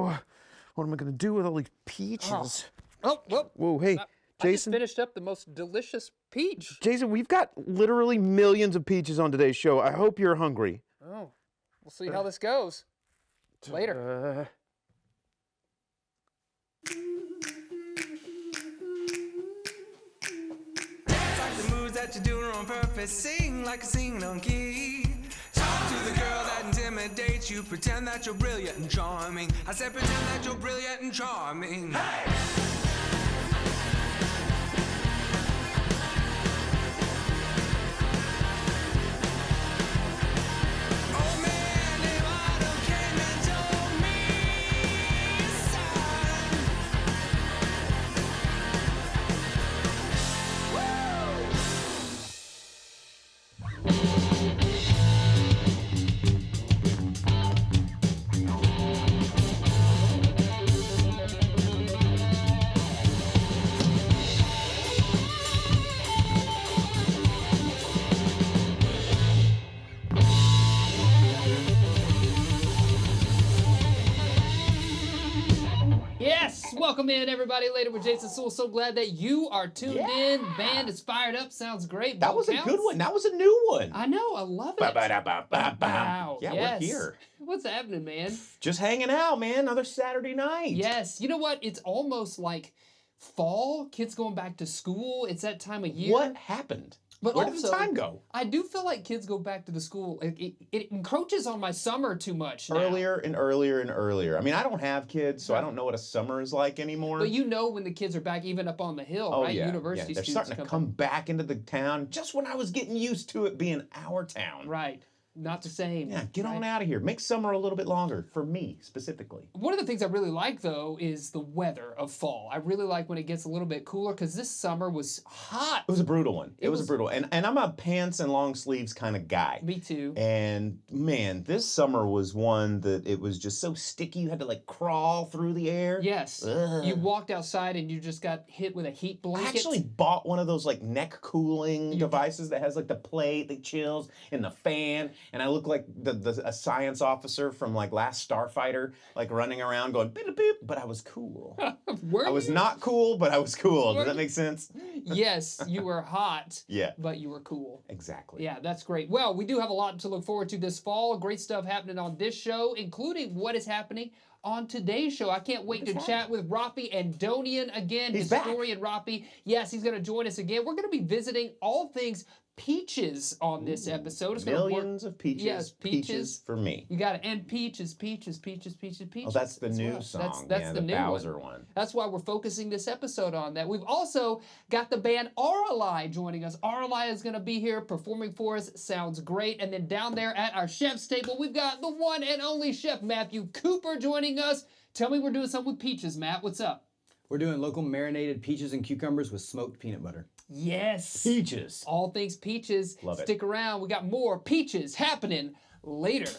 Oh, what am I gonna do with all these peaches? Oh, well. Whoa, hey, I just Jason. finished up the most delicious peach. Jason, we've got literally millions of peaches on today's show. I hope you're hungry. Oh, we'll see how this goes. Later. Like the moves that you're doing on purpose, sing like a singing on key. Talk to the girl that intimidates you, pretend that you're brilliant and charming. I said pretend that you're brilliant and charming. Hey! Welcome in, everybody. Later with Jason Suel. So glad that you are tuned in. Band is fired up. Sounds great. That was a good one. That was a new one. I know. I love it. Wow. Yeah, we're here. What's happening, man? Just hanging out, man. Another Saturday night. Yes. You know what? It's almost like fall. Kids going back to school. It's that time of year. What happened? But Where also, did the time go? I do feel like kids go back to the school. It encroaches on my summer too much now. Earlier and earlier and earlier. I mean, I don't have kids, so I don't know what a summer is like anymore. But you know when the kids are back, even up on the hill, right? Yeah, University They're students starting to come back into the town just when I was getting used to it being our town. Right. Not the same. Yeah, get on out of here. Make summer a little bit longer, for me specifically. One of the things I really like, though, is the weather of fall. I really like when it gets a little bit cooler, because this summer was hot. It was a brutal one. It was a brutal one. And I'm a pants and long sleeves kind of guy. Me too. And man, this summer was one that it was just so sticky. You had to like crawl through the air. Yes. Ugh. You walked outside and you just got hit with a heat blanket. I actually bought one of those like neck cooling devices that has like the plate that chills and the fan. And I look like a science officer from like Last Starfighter, like running around going beep beep. But I was cool. I was not cool, but I was cool. Does that make sense? Yes, you were hot. Yeah. But you were cool. Exactly. Yeah, that's great. Well, we do have a lot to look forward to this fall. Great stuff happening on this show, including what is happening on today's show. I can't wait to chat with Rafi Andonian again, historian Rafi. Yes, he's going to join us again. We're going to be visiting all things peaches on this episode. It's Millions of peaches. Yes, peaches for me. You got it. And peaches, peaches, peaches, peaches, peaches. Oh, that's the new song. That's the new Bowser one. That's why we're focusing this episode on that. We've also got the band Aralai joining us. Aralai is going to be here performing for us. Sounds great. And then down there at our chef's table, we've got the one and only Chef Matthew Cooper joining us. Tell me we're doing something with peaches, Matt. What's up? We're doing local marinated peaches and cucumbers with smoked peanut butter. Yes. Peaches. All things peaches. Love it. Stick around. We got more peaches happening later.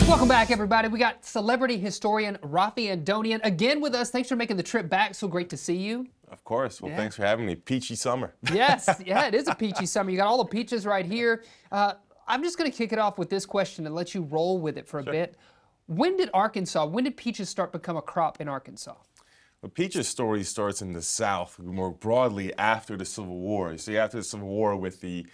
Welcome back, everybody. We got celebrity historian Rafi Andonian again with us. Thanks for making the trip back. So great to see you. Of course. Well, thanks for having me. Peachy summer. Yes, yeah, it is a peachy summer. You got all the peaches right here. I'm just going to kick it off with this question and let you roll with it for a bit. When did peaches start to become a crop in Arkansas? The peaches story starts in the South, more broadly after the Civil War. You see, after the Civil War, with the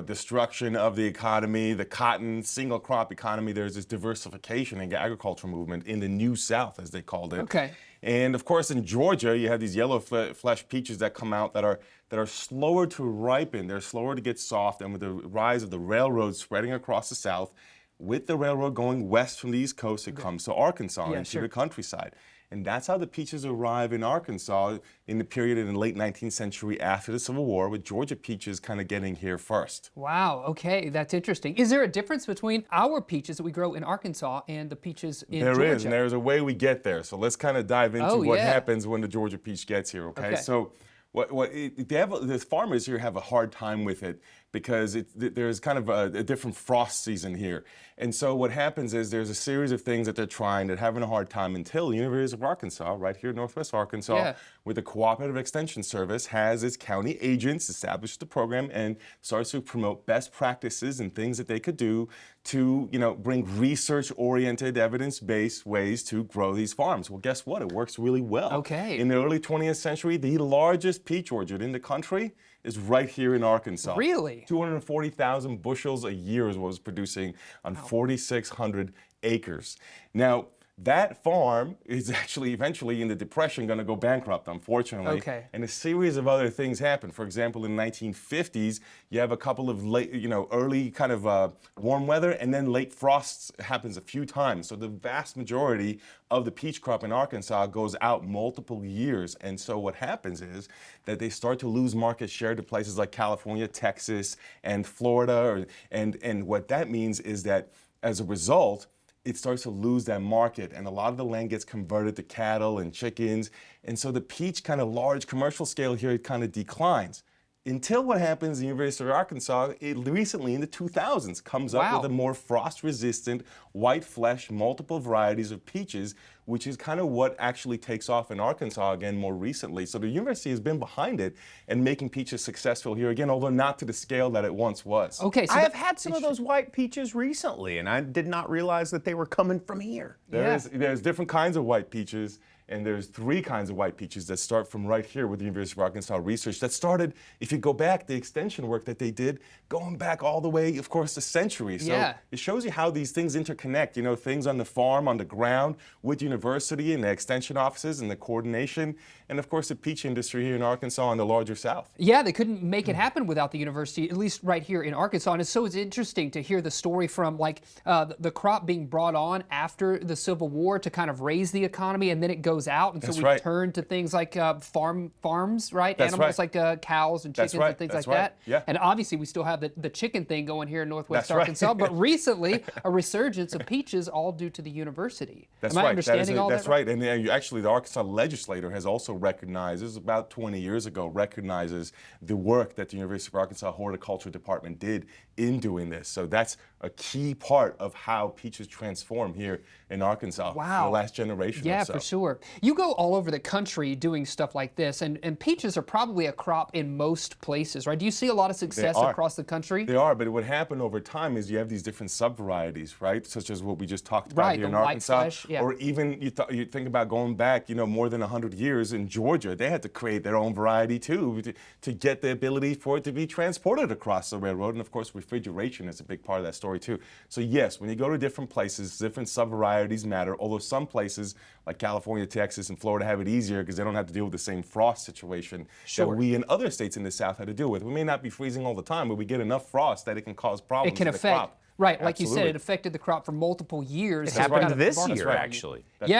destruction of the economy, the cotton single crop economy, there's this diversification in the agricultural movement in the New South, as they called it. Okay. And of course, in Georgia, you have these yellow flesh peaches that come out that are slower to ripen. They're slower to get soft. And with the rise of the railroad spreading across the South, with the railroad going west from the East Coast, it comes to Arkansas and to the countryside. And that's how the peaches arrive in Arkansas in the period in the late 19th century after the Civil War, with Georgia peaches kind of getting here first. Wow, okay, that's interesting. Is there a difference between our peaches that we grow in Arkansas and the peachs in Georgia? There is, and there's a way we get there. So let's kind of dive into what happens when the Georgia peach gets here, okay? So the farmers here have a hard time with it because there's kind of a different frost season here. And so what happens is there's a series of things that they're trying, that having a hard time until the University of Arkansas, right here in Northwest Arkansas, with the Cooperative Extension Service, has its county agents establish the program and starts to promote best practices and things that they could do to, bring research-oriented, evidence-based ways to grow these farms. Well, guess what? It works really well. Okay. In the early 20th century, the largest peach orchard in the country is right here in Arkansas. Really? 240,000 bushels a year is what it was producing on 4,600 acres. Now, that farm is actually eventually in the Depression going to go bankrupt, unfortunately. Okay. And a series of other things happen. For example, in the 1950s, you have a couple of late, early kind of warm weather, and then late frosts happens a few times. So the vast majority of the peach crop in Arkansas goes out multiple years. And so what happens is that they start to lose market share to places like California, Texas, and Florida. And what that means is that as a result, it starts to lose that market, and a lot of the land gets converted to cattle and chickens, and so the peach kind of large commercial scale here, it kind of declines. Until what happens in the University of Arkansas, it recently in the 2000s comes up with a more frost-resistant, white flesh, multiple varieties of peaches, which is kind of what actually takes off in Arkansas again more recently. So the university has been behind it and making peaches successful here again, although not to the scale that it once was. Okay, so I have had some of those white peaches recently, and I did not realize that they were coming from here. There's different kinds of white peaches. And there's 3 kinds of white peaches that start from right here with the University of Arkansas research that started, if you go back, the extension work that they did, going back all the way, of course, a century. So it shows you how these things interconnect, things on the farm, on the ground, with university and the extension offices and the coordination, and of course the peach industry here in Arkansas and the larger South. Yeah, they couldn't make it happen without the university, at least right here in Arkansas. And it's interesting to hear the story from the crop being brought on after the Civil War to kind of raise the economy, and then it goes out, and so we turn to things like farms, right? Animals like cows and chickens and things like that. Yeah. And obviously we still have the chicken thing going here in Northwest Arkansas, but recently a resurgence of peaches, all due to the university. That's Am I right. understanding all that? That's right. And actually the Arkansas legislature has also recognized, this is about 20 years ago, recognizes the work that the University of Arkansas Horticulture Department did in doing this. So that's a key part of how peaches transform here in Arkansas in the last generation or so. Yeah, for sure. You go all over the country doing stuff like this, and peaches are probably a crop in most places, right? Do you see a lot of success across the country? They are, but what happened over time is you have these different sub-varieties, right? Such as what we just talked about here in Arkansas. Or even you think about going back, more than 100 years in Georgia. They had to create their own variety too to get the ability for it to be transported across the railroad. And of course, refrigeration is a big part of that story too. So yes, when you go to different places, different sub-varieties matter, although some places like California, Texas, and Florida have it easier because they don't have to deal with the same frost situation that we in other states in the South had to deal with. We may not be freezing all the time, but we get enough frost that it can cause problems to the crop. Right, like you said, it affected the crop for multiple years. It happened this year, actually. They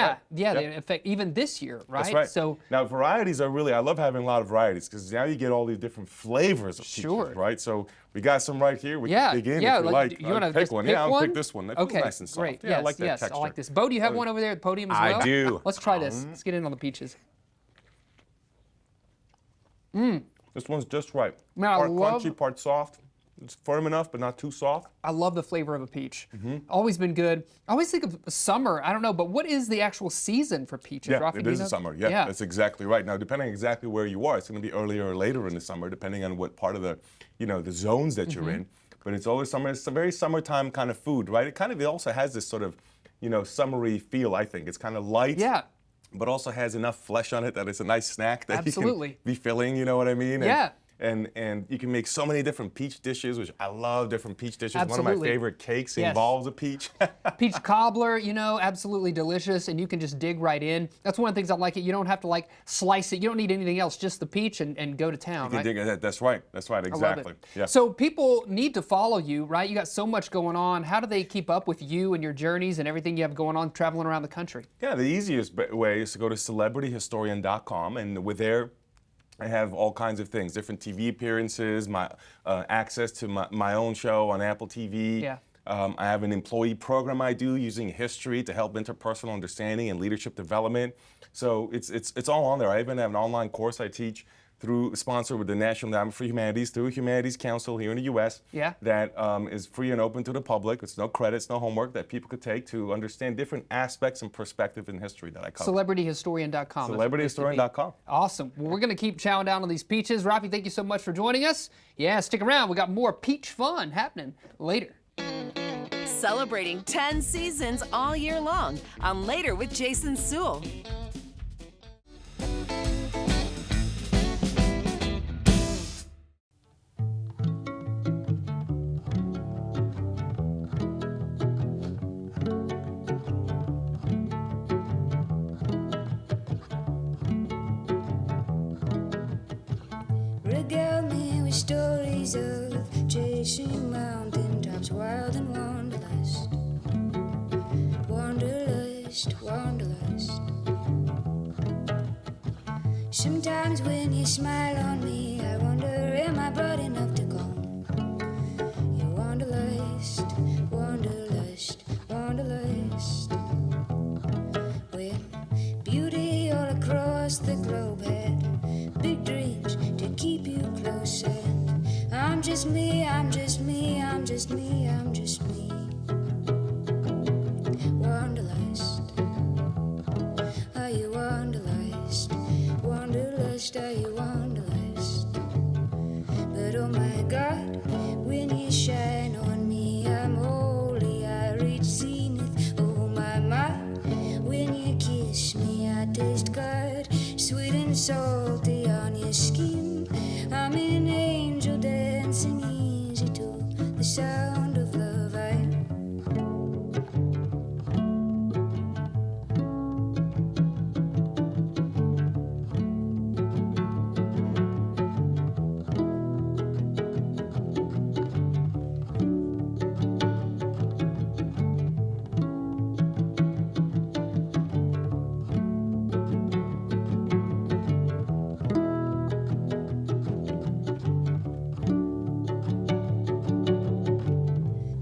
affect even this year, right? That's right. So now varieties are really, I love having a lot of varieties because now you get all these different flavors of peaches, right? So we got some right here. We can dig in if you like. You want to pick one? I'll pick this one. That feels nice and soft. Great. Yeah, I like that yes, texture. I like this. Bo, do you have one over there at the podium as well? I do. Let's try this. Let's get in on the peaches. This one's just right. Man, part crunchy, part soft. It's firm enough, but not too soft. I love the flavor of a peach. Always been good. I always think of summer. I don't know, but what is the actual season for peaches? Yeah, Rafi, it is the summer. Yeah, that's exactly right. Now, depending exactly where you are, it's going to be earlier or later in the summer, depending on what part of the, the zones that you're in. But it's always summer. It's a very summertime kind of food, right? It also has this sort of, summery feel. I think it's kind of light. Yeah. But also has enough flesh on it that it's a nice snack that you can be filling. You know what I mean? Yeah. And you can make so many different peach dishes, which I love different peach dishes. Absolutely. One of my favorite cakes involves a peach. Peach cobbler, absolutely delicious, and you can just dig right in. That's one of the things I like it. You don't have to slice it. You don't need anything else, just the peach and go to town, you can dig it. That's right, exactly. I love it. Yeah. So people need to follow you, right? You got so much going on. How do they keep up with you and your journeys and everything you have going on traveling around the country? Yeah, the easiest way is to go to celebrityhistorian.com, and with there, I have all kinds of things, different TV appearances, my access to my own show on Apple TV. Yeah. I have an employee program I do using history to help interpersonal understanding and leadership development. So it's all on there. I even have an online course I teach sponsored with the National Endowment for Humanities through Humanities Council here in the U.S. Yeah. That is free and open to the public. It's no credits, no homework that people could take to understand different aspects and perspective in history that I cover. CelebrityHistorian.com. CelebrityHistorian.com. Awesome. Well, we're going to keep chowing down on these peaches. Rafi, thank you so much for joining us. Yeah, stick around. We got more peach fun happening later. Celebrating 10 seasons all year long on Later with Jason Suel. Regale me with stories of chasing mountaintops, wild and wanderlust, wanderlust, wanderlust. Sometimes when you smile on me, I wonder, am I broad enough to go? You wanderlust, wanderlust, wanderlust. With beauty all across the globe, had big dreams to keep you close. And I'm just me, I'm just me, I'm just me, I'm just me. Wanderlust, are you wanderlust? Wanderlust, are you wanderlust? But oh my God, when you shine on me, I'm holy, I reach zenith. Oh my, when you kiss me, I taste God, sweet and salty on your skin. I'm an angel dancing easy to the sound of love.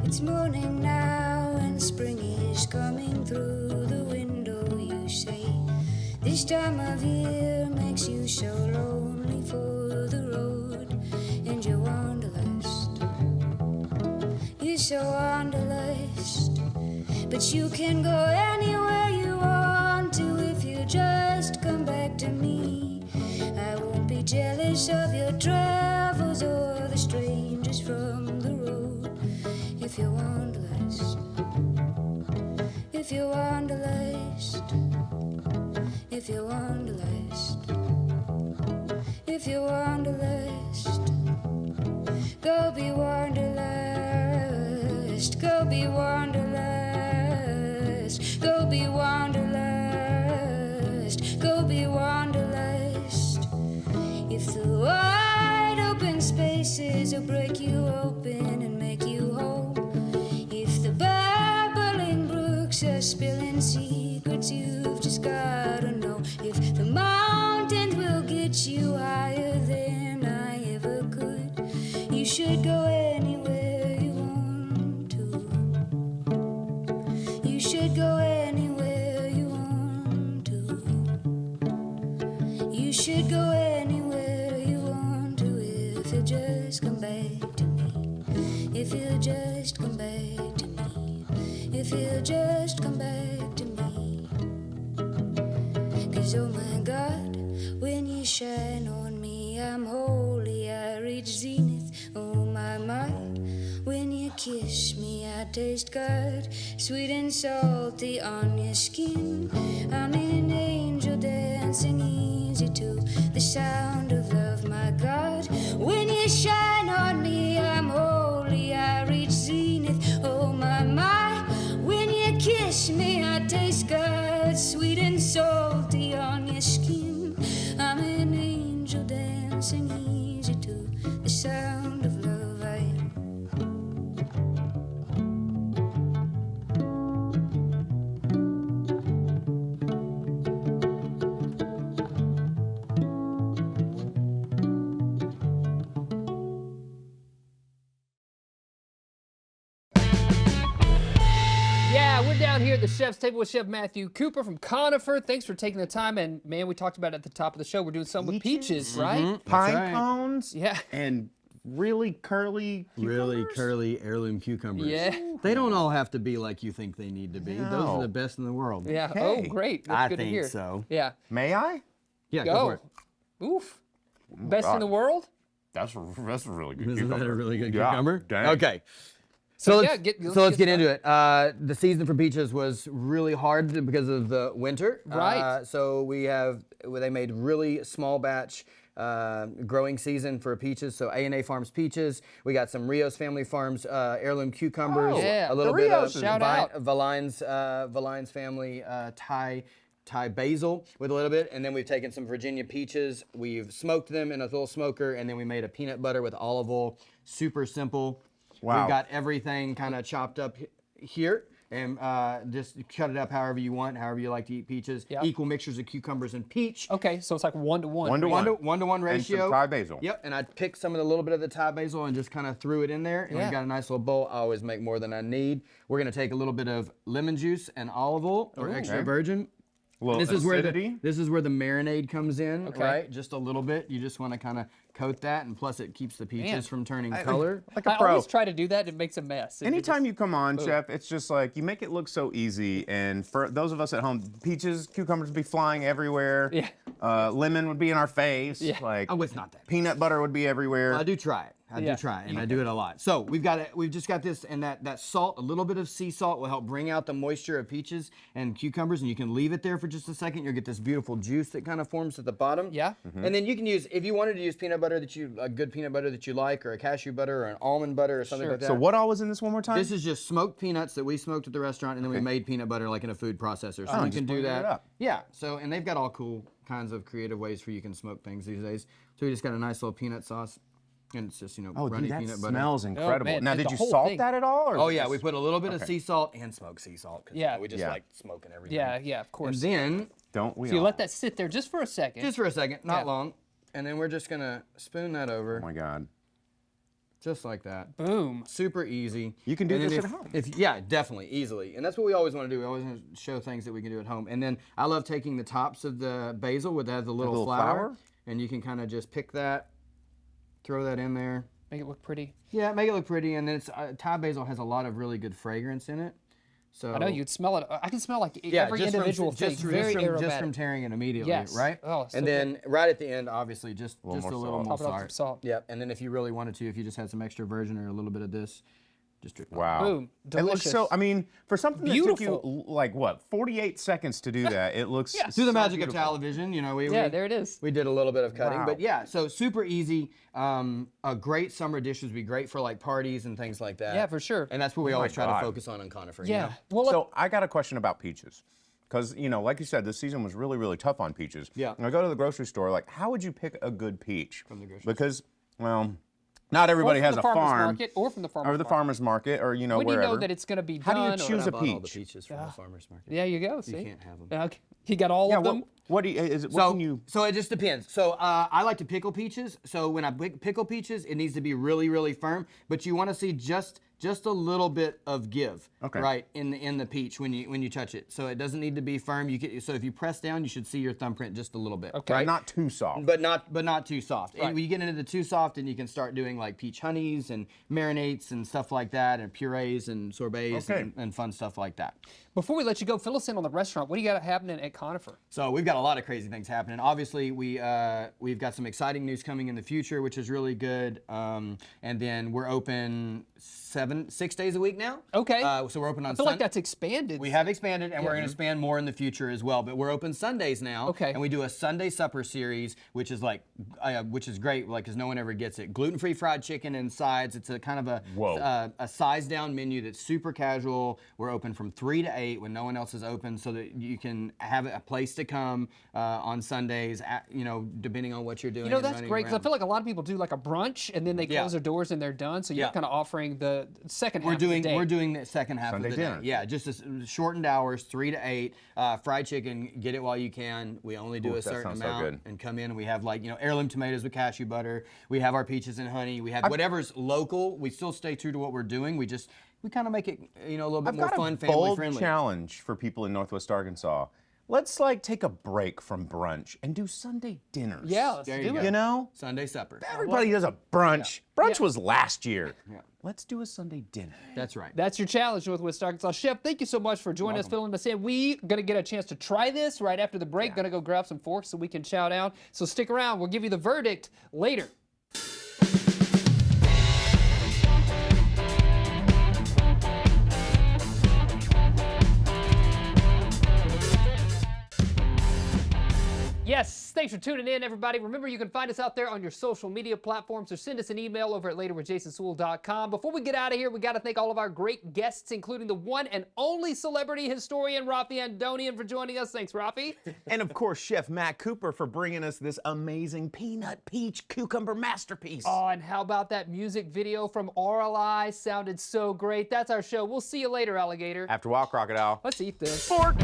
It's morning now and spring is coming through the window. You say this time of year makes you so lonely for the road and your wanderlust. You're so wanderlust, but you can go anywhere you want to if you just come back to me. I won't be jealous of your travels or the strangers from the road. If you're wanderlust, if you're wanderlust, if you're wanderlust, if you're wanderlust, go be wanderlust, go be wanderlust, go be wanderlust, go be wanderlust. If the wide open spaces will break you open and make you whole, if the babbling brooks are spilling secrets you've just gotta know, if the mountains will get you higher than I ever could, you should go anywhere you want to. You should go anywhere you want to. You should go anywhere you want to if you'll just come back to me. If you'll just come back to me. If you'll just come back to me. 'Cause oh my God, when you shine on me, I'm holy, I reach zenith. Oh my, when you kiss me, I taste God, sweet and salty on your skin. I'm an angel dancing easy to the sound of love, my God. When you shine on me, I'm holy, I reach zenith. Oh my, when you kiss me, I taste God, sweet and salty on your skin. I'm an angel dancing easy to the sound of love. I am. down here at the chef's table with Chef Matthew Cooper from Conifer. Thanks for taking the time. And man, we talked about it at the top of the show. We're doing something with peaches, right? Pine right. cones. Yeah. And really curly Really cucumbers? curly heirloom cucumbers. Yeah. They don't all have to be like you think they need to be. Those No. are the best in the world. Yeah. Okay. Oh, great. That's I good to think hear. so. Yeah. May I? Yeah, go for Go. it. Oof. Best in the world? That's a really good Isn't that a really good Yeah, cucumber? dang. Okay. So yeah, let's get into it. The season for peaches was really hard because of the winter. Right. They made really small batch growing season for peaches. So A&A Farms peaches. We got some Rios Family Farms heirloom cucumbers. Oh, yeah. A little The bit of Rios, shout out. Valine's family Thai basil with a little bit, and then we've taken some Virginia peaches. We've smoked them in a little smoker, and then we made a peanut butter with olive oil. Super simple. Wow. We've got everything kind of chopped up here, and just cut it up however you want, however you like to eat peaches. Yeah. Equal mixtures of cucumbers and peach. Okay, so it's like 1-to-1. 1-to-1. 1-to-1 ratio. And some Thai basil. Yep, and I picked some of the little bit of the Thai basil and just kind of threw it in there, and Yeah. we've got a nice little bowl. I always make more than I need. We're gonna take a little bit of lemon juice and olive oil, or extra Okay. virgin. A little This acidity. is where the marinade comes in, Okay. right? Just a little bit. You just want to kind of coat that, and plus it keeps the peaches Man. from turning color. Like I a pro. always try to do that. It makes a mess. Anytime you come on, Chef, it's just like you make it look so easy. And for those of us at home, peaches, cucumbers would be flying everywhere. Yeah. Lemon would be in our face. Yeah. Like Oh, it's not that. peanut butter would be everywhere. I do try it. I Yeah. do try it, and I do it a lot. So we've just got this, and that salt, a little bit of sea salt will help bring out the moisture of peaches and cucumbers, and you can leave it there for just a second. You'll get this beautiful juice that kind of forms at the bottom. Yeah. And then you can use, if you wanted to use peanut butter a good peanut butter that you like, or a cashew butter, or an almond butter, or something Sure. like that. So what all was in this one more time? This is just smoked peanuts that we smoked at the restaurant, and then we made peanut butter like in a food processor. So you can do blended it that. up. Yeah. So, and they've got all cool kinds of creative ways for you can smoke things these days. So we just got a nice little peanut sauce, and it's just Oh, runny dude, that peanut butter. smells incredible. man, now, and did the you whole salt thing. that at all? Or Oh yeah, just- we put a little bit of sea salt and smoked sea salt. 'Cause, Yeah. we just Yeah. like smoking everything. Yeah, yeah, of And course. then, Don't we So you all? let that sit there just for a second. just for a second, not Yeah. long, and then we're just gonna spoon that over, Oh my God. just like that. Boom. Super easy. You can do And then this if, at home. Yeah, definitely, easily. And that's what we always want to do. We always want to show things that we can do at home. And then I love taking the tops of the basil with that the little flower, flower? and you can kind of just pick that, throw that in there. Make it look pretty. Yeah, make it look pretty. And then it's Thai basil has a lot of really good fragrance in it. So I know you'd smell it. I can smell like yeah, every just individual from, thing. just, from- Very just from, aromatic. just from tearing it immediately, Yes. right? Oh, so and then right at the end, obviously, just a more little salt. more Top it off with salt. some salt. Yep. And then if you really wanted to, if you just had some extra virgin or a little bit of this, just drip. Wow. Boom. It looks so, Delicious. I mean, for something that took you, Beautiful. like, what, 48 seconds to do that, it looks Through the so magic of beautiful. television, you know, Yeah, there it is. We did a little bit of cutting, Wow. but yeah, so super easy. A great summer dish would be great for like parties and things like that. Yeah, for sure. And that's what we always try God. to focus on in Conifer. you Yeah. know? Well, look, So I got a question about peaches. Because, you know, like you said, this season was really, really tough on peaches. Yeah. When I go to the grocery store, like, how would you pick a good peach? From the grocery store. Because, well, not everybody or from has the a farmer's farm. market, or from the farmer's Or the market. farmer's market, or, you know, When do you wherever. know that it's going to be How do you done? choose I a bought all the peach? peaches from the farmer's market. There you go. See? You can't have them. Okay. You got all Yeah, of them? what do you, is it, what So, can you... so it just depends. So I like to pickle peaches. So when I pickle peaches, it needs to be really, really firm. But you want to see just a little bit of give, Okay. right, in the peach when you touch it. So it doesn't need to be firm. So if you press down, you should see your thumbprint just a little bit. Okay. Right? Not too soft. But not too soft. Right. And when you get into the too soft, then you can start doing like peach honeys and marinades and stuff like that, and purees and sorbets Okay. and fun stuff like that. Before we let you go, fill us in on the restaurant. What do you got happening at Conifer? So we've got a lot of crazy things happening. Obviously, we've got some exciting news coming in the future, which is really good. And then we're open 6 days a week now. Okay. So we're open on I feel like Sunday. that's expanded. We have expanded, and we're going to expand more in the future as well. But we're open Sundays now. Okay. And we do a Sunday supper series, which is which is great, like, because no one ever gets it. Gluten-free fried chicken and sides. It's a kind of a size down menu that's super casual. We're open from 3 to 8 when no one else is open, so that you can have a place to come on Sundays. Depending on what you're doing. You know, and that's running great because I around. feel like a lot of people do like a brunch and then they Yeah. close their doors and they're done. So you're Yeah. kind of offering the second half We're of the doing day. the second half Sunday of the dinner. day. Yeah, just shortened hours, 3 to 8. Fried chicken, get it while you can. We only do Ooh, a that certain sounds so amount good. and come in and we have heirloom tomatoes with cashew butter. We have our peaches and honey. We have whatever's local. We still stay true to what we're doing. We just we kind of make it, you know, a little bit I've more got fun, a family bold friendly. challenge for people in Northwest Arkansas. Let's like take a break from brunch and do Sunday dinners. Yeah, let's There do you it. go. You know? Sunday supper. Everybody does a brunch. Brunch Yeah. was last year. Yeah. Let's do a Sunday dinner. That's right. That's your challenge, Northwest Arkansas. Chef, thank you so much for joining us, filling us in. We gonna get a chance to try this right after the break. Gonna go grab some forks so we can chow down. So stick around. We'll give you the verdict later. Yes, thanks for tuning in, everybody. Remember, you can find us out there on your social media platforms, or send us an email over at laterwithjasonsuel.com. Before we get out of here, we got to thank all of our great guests, including the one and only celebrity historian, Rafi Andonian, for joining us. Thanks, Rafi. And of course, Chef Matt Cooper for bringing us this amazing peanut peach cucumber masterpiece. Oh, and how about that music video from RLI? Sounded so great. That's our show. We'll see you later, alligator. After a while, crocodile. Let's eat this. Fork.